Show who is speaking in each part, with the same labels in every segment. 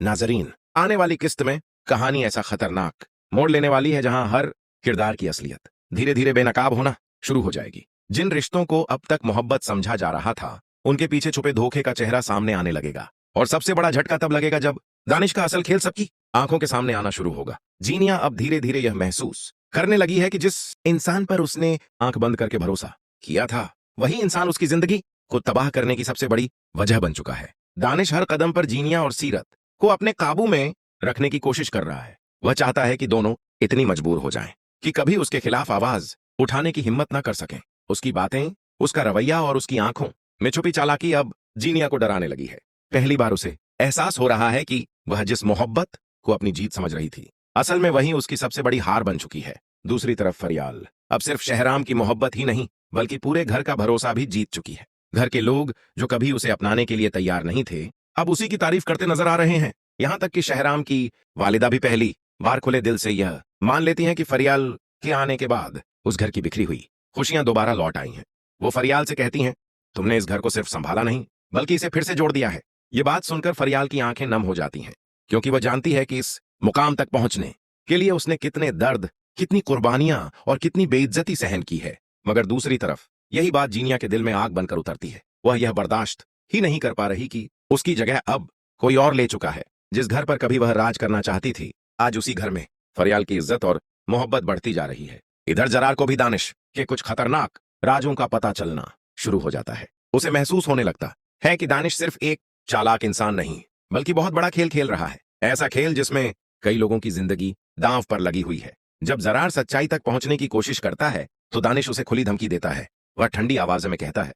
Speaker 1: नाजरीन, आने वाली किस्त में कहानी ऐसा खतरनाक मोड़ लेने वाली है जहां हर किरदार की असलियत धीरे धीरे बेनकाब होना शुरू हो जाएगी। जिन रिश्तों को अब तक मोहब्बत समझा जा रहा था, उनके पीछे छुपे धोखे का चेहरा सामने आने लगेगा। और सबसे बड़ा झटका तब लगेगा जब दानिश का असल खेल सबकी आंखों के सामने आना शुरू होगा। जीनिया अब धीरे धीरे यह महसूस करने लगी है कि जिस इंसान पर उसने आंख बंद करके भरोसा किया था, वही इंसान उसकी जिंदगी को तबाह करने की सबसे बड़ी वजह बन चुका है। दानिश हर कदम पर जीनिया और सीरत को अपने काबू में रखने की कोशिश कर रहा है। वह चाहता है कि दोनों इतनी मजबूर हो जाएं कि कभी उसके खिलाफ आवाज उठाने की हिम्मत न कर सकें। उसकी बातें, उसका रवैया और उसकी आंखों में छुपी चालाकी अब जीनिया को डराने लगी है। पहली बार उसे एहसास हो रहा है कि वह जिस मोहब्बत को अपनी जीत समझ रही थी, असल में वही उसकी सबसे बड़ी हार बन चुकी है। दूसरी तरफ फरियाल अब सिर्फ शहराम की मोहब्बत ही नहीं, बल्कि पूरे घर का भरोसा भी जीत चुकी है। घर के लोग जो कभी उसे अपनाने के लिए तैयार नहीं थे, अब उसी की तारीफ करते नजर आ रहे हैं। यहां तक कि शहराम की वालिदा भी पहली बार खुले दिल से यह मान लेती हैं कि फरियाल के आने के बाद उस घर की बिखरी हुई खुशियां दोबारा लौट आई हैं। वो फरियाल से कहती हैं, तुमने इस घर को सिर्फ संभाला नहीं, बल्कि इसे फिर से जोड़ दिया है। ये बात सुनकर फरियाल की आंखें नम हो जाती हैं, क्योंकि वह जानती है कि इस मुकाम तक पहुंचने के लिए उसने कितने दर्द, कितनी कुर्बानियां और कितनी बेइज्जती सहन की है। मगर दूसरी तरफ यही बात जीनिया के दिल में आग बनकर उतरती है। वह यह बर्दाश्त ही नहीं कर पा रही कि उसकी जगह अब कोई और ले चुका है। जिस घर पर कभी वह राज करना चाहती थी, आज उसी घर में फरियाल की इज्जत और मोहब्बत बढ़ती जा रही है। इधर जरार को भी दानिश के कुछ खतरनाक राजों का पता चलना शुरू हो जाता है। उसे महसूस होने लगता है कि दानिश सिर्फ एक चालाक इंसान नहीं, बल्कि बहुत बड़ा खेल खेल रहा है। ऐसा खेल जिसमें कई लोगों की जिंदगी दांव पर लगी हुई है। जब जरार सच्चाई तक पहुंचने की कोशिश करता है, तो दानिश उसे खुली धमकी देता है। वह ठंडी आवाज में कहता है,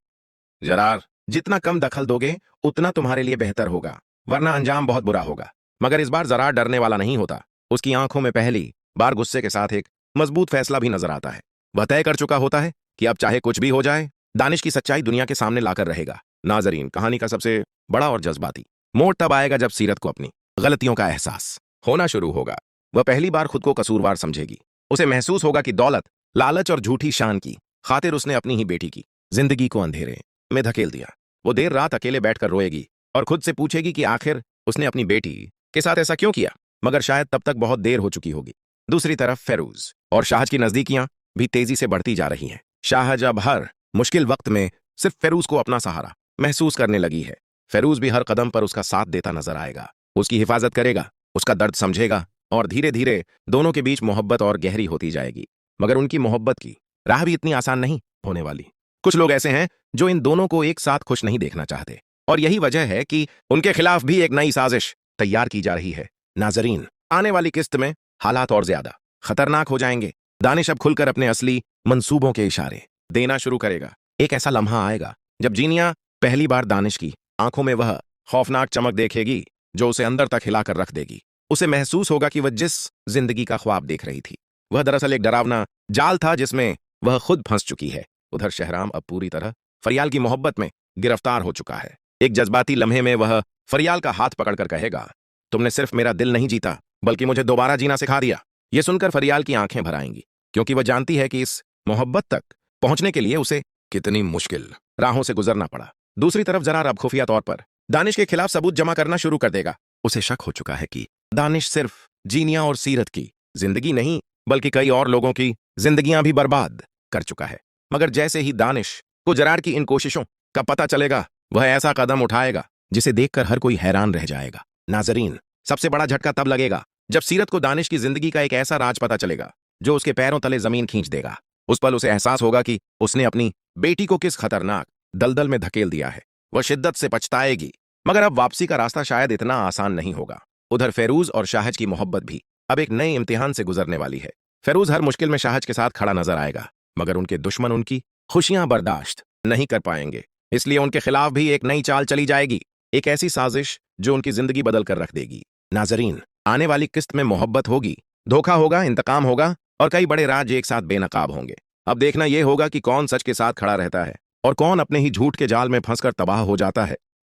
Speaker 1: जरार, जितना कम दखल दोगे उतना तुम्हारे लिए बेहतर होगा, वरना अंजाम बहुत बुरा होगा। मगर इस बार जरार डरने वाला नहीं होता। उसकी आंखों में पहली बार गुस्से के साथ एक मजबूत फैसला भी नजर आता है। वह तय कर चुका होता है कि अब चाहे कुछ भी हो जाए, दानिश की सच्चाई दुनिया के सामने लाकर रहेगा। नाजरीन, कहानी का सबसे बड़ा और जज्बाती मोड़ तब आएगा जब सीरत को अपनी गलतियों का एहसास होना शुरू होगा। वह पहली बार खुद को कसूरवार समझेगी। उसे महसूस होगा कि दौलत, लालच और झूठी शान की खातिर उसने अपनी ही बेटी की जिंदगी को अंधेरे में धकेल दिया। वो देर रात अकेले बैठकर रोएगी और खुद से पूछेगी कि आखिर उसने अपनी बेटी के साथ ऐसा क्यों किया। मगर शायद तब तक बहुत देर हो चुकी होगी। दूसरी तरफ फेरूज और शाहज की नजदीकियां भी तेजी से बढ़ती जा रही हैं। शाहज अब हर मुश्किल वक्त में सिर्फ फेरूज को अपना सहारा महसूस करने लगी है। फेरूज भी हर कदम पर उसका साथ देता नजर आएगा, उसकी हिफाजत करेगा, उसका दर्द समझेगा और धीरे धीरे दोनों के बीच मोहब्बत और गहरी होती जाएगी। मगर उनकी मोहब्बत की राह भी इतनी आसान नहीं होने वाली। कुछ लोग ऐसे हैं जो इन दोनों को एक साथ खुश नहीं देखना चाहते, और यही वजह है कि उनके खिलाफ भी एक नई साजिश तैयार की जा रही है। नाजरीन, आने वाली किस्त में हालात और ज्यादा खतरनाक हो जाएंगे। दानिश अब खुलकर अपने असली मंसूबों के इशारे देना शुरू करेगा। एक ऐसा लम्हा आएगा जब जीनिया पहली बार दानिश की आंखों में वह खौफनाक चमक देखेगी जो उसे अंदर तक हिलाकर रख देगी। उसे महसूस होगा कि वह जिस जिंदगी का ख्वाब देख रही थी, वह दरअसल एक डरावना जाल था जिसमें वह खुद फंस चुकी है। उधर शहराम अब पूरी तरह फरियाल की मोहब्बत में गिरफ्तार हो चुका है। एक जज्बाती लम्हे में वह फरियाल का हाथ पकड़कर कहेगा, तुमने सिर्फ मेरा दिल नहीं जीता, बल्कि मुझे दोबारा जीना सिखा दिया। यह सुनकर फरियाल की आंखें भर आएंगी, क्योंकि वह जानती है कि इस मोहब्बत तक पहुंचने के लिए उसे कितनी मुश्किल राहों से गुजरना पड़ा। दूसरी तरफ जरार अब खुफिया तौर पर दानिश के खिलाफ सबूत जमा करना शुरू कर देगा। उसे शक हो चुका है कि दानिश सिर्फ जीनिया और सीरत की जिंदगी नहीं, बल्कि कई और लोगों की जिंदगियां भी बर्बाद कर चुका है। मगर जैसे ही दानिश को जरार की इन कोशिशों का पता चलेगा, वह ऐसा कदम उठाएगा जिसे देखकर हर कोई हैरान रह जाएगा। नाजरीन, सबसे बड़ा झटका तब लगेगा जब सीरत को दानिश की जिंदगी का एक ऐसा राज पता चलेगा जो उसके पैरों तले जमीन खींच देगा। उस पल उसे एहसास होगा कि उसने अपनी बेटी को किस खतरनाक दलदल में धकेल दिया है। वह शिद्दत से पछताएगी, मगर अब वापसी का रास्ता शायद इतना आसान नहीं होगा। उधर फेरूज और शाहज की मोहब्बत भी अब एक नए इम्तिहान से गुजरने वाली है। फेरूज हर मुश्किल में शाहज के साथ खड़ा नजर आएगा, मगर उनके दुश्मन उनकी खुशियां बर्दाश्त नहीं कर पाएंगे। इसलिए उनके खिलाफ भी एक नई चाल चली जाएगी, एक ऐसी साजिश जो उनकी जिंदगी बदल कर रख देगी। नाजरीन, आने वाली किस्त में मोहब्बत होगी, धोखा होगा, इंतकाम होगा और कई बड़े राज एक साथ बेनकाब होंगे। अब देखना यह होगा कि कौन सच के साथ खड़ा रहता है और कौन अपने ही झूठ के जाल में फंसकर तबाह हो जाता है।